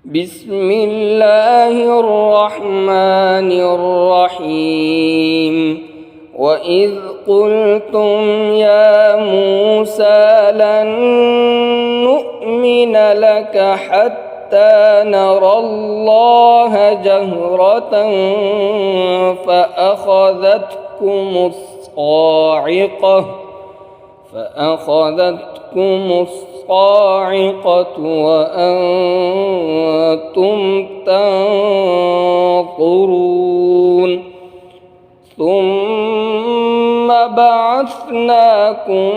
بسم الله الرحمن الرحيم وإذ قلتم يا موسى لن نؤمن لك حتى نرى الله جهرة فأخذتكم الصاعقة وأنتم تنظرون ثم بعثناكم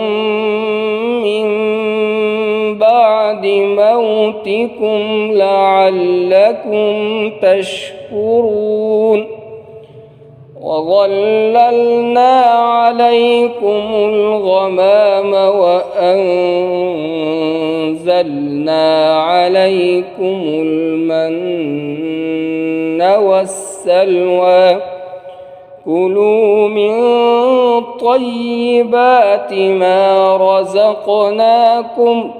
من بعد موتكم لعلكم تشكرون وظللنا عليكم الغمام وأنزلنا عليكم المن والسلوى كلوا من طيبات ما رزقناكم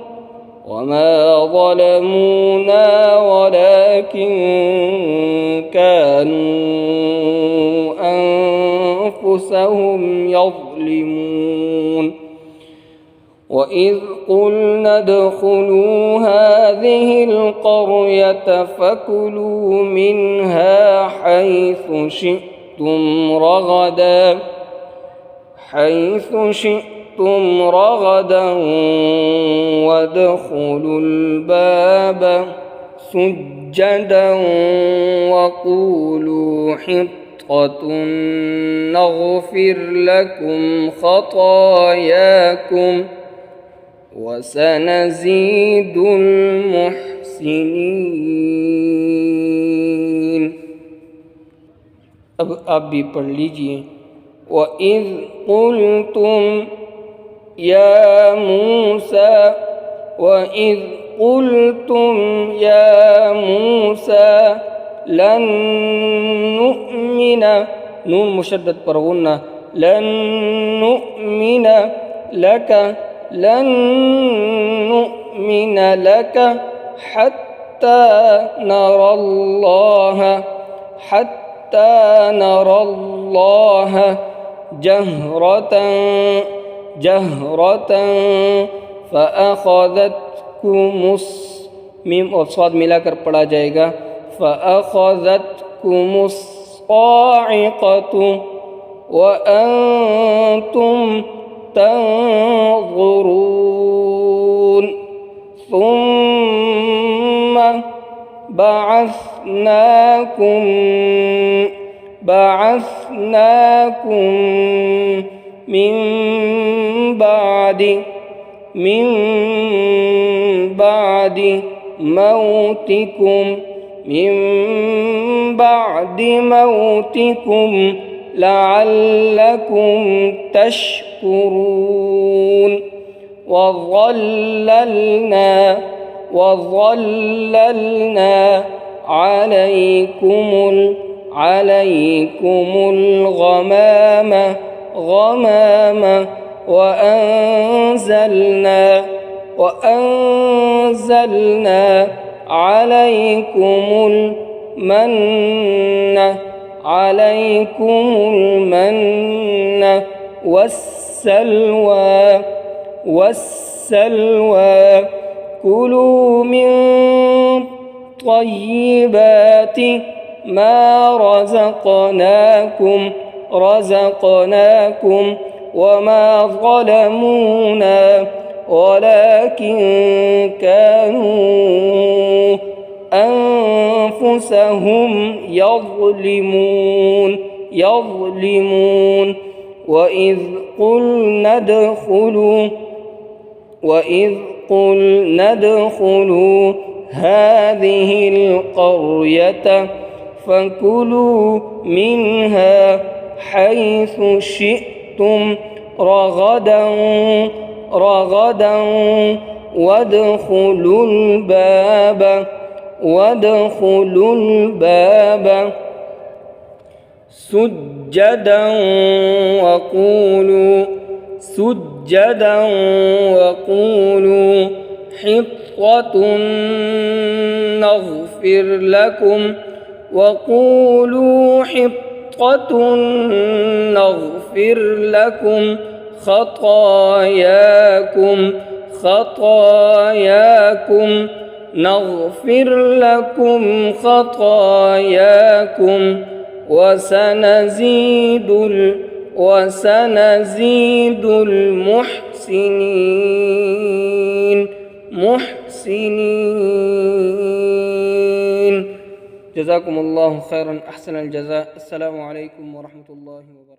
وما ظلمونا ولكن كانوا أنفسهم يظلمون وإذ قلنا ادخلوا هذه القرية فكلوا منها حيث شئتم رغدا وادخلوا الباب سجدا وقولوا حطة نغفر لكم خطاياكم وسنزيد المحسنين. अब आप भी पढ़ लीजिए। وإذ قلتم يا موسى لن نؤمن نون مشدد پر غنة لن نؤمن لك حتى نرى الله جهرة فأخذتكم मीम और स्वाद मिलाकर पढ़ा जाएगा فأخذتكم الصاعقة وأنتم تنظرون ثم بعثناكم من بعد موتكم لعلكم تشكرون وظللنا عليكم الغمام وأنزلنا عليكم المن والسلوى كلوا من طيبات ما رزقناكم وما ظلمونا ولكن كانوا أنفسهم يظلمون وإذ قلنا ادخلوا هذه القرية فكلوا منها حيث شئتم رغدا وادخلوا الباب سجدا وقولوا حطة نغفر لكم وقولوا حطة نغفر لكم خطاياكم نغفر لكم خطاياكم وسنزيد المحسنين. جزاكم الله خيرا أحسن الجزاء. السلام عليكم ورحمة الله وبركاته.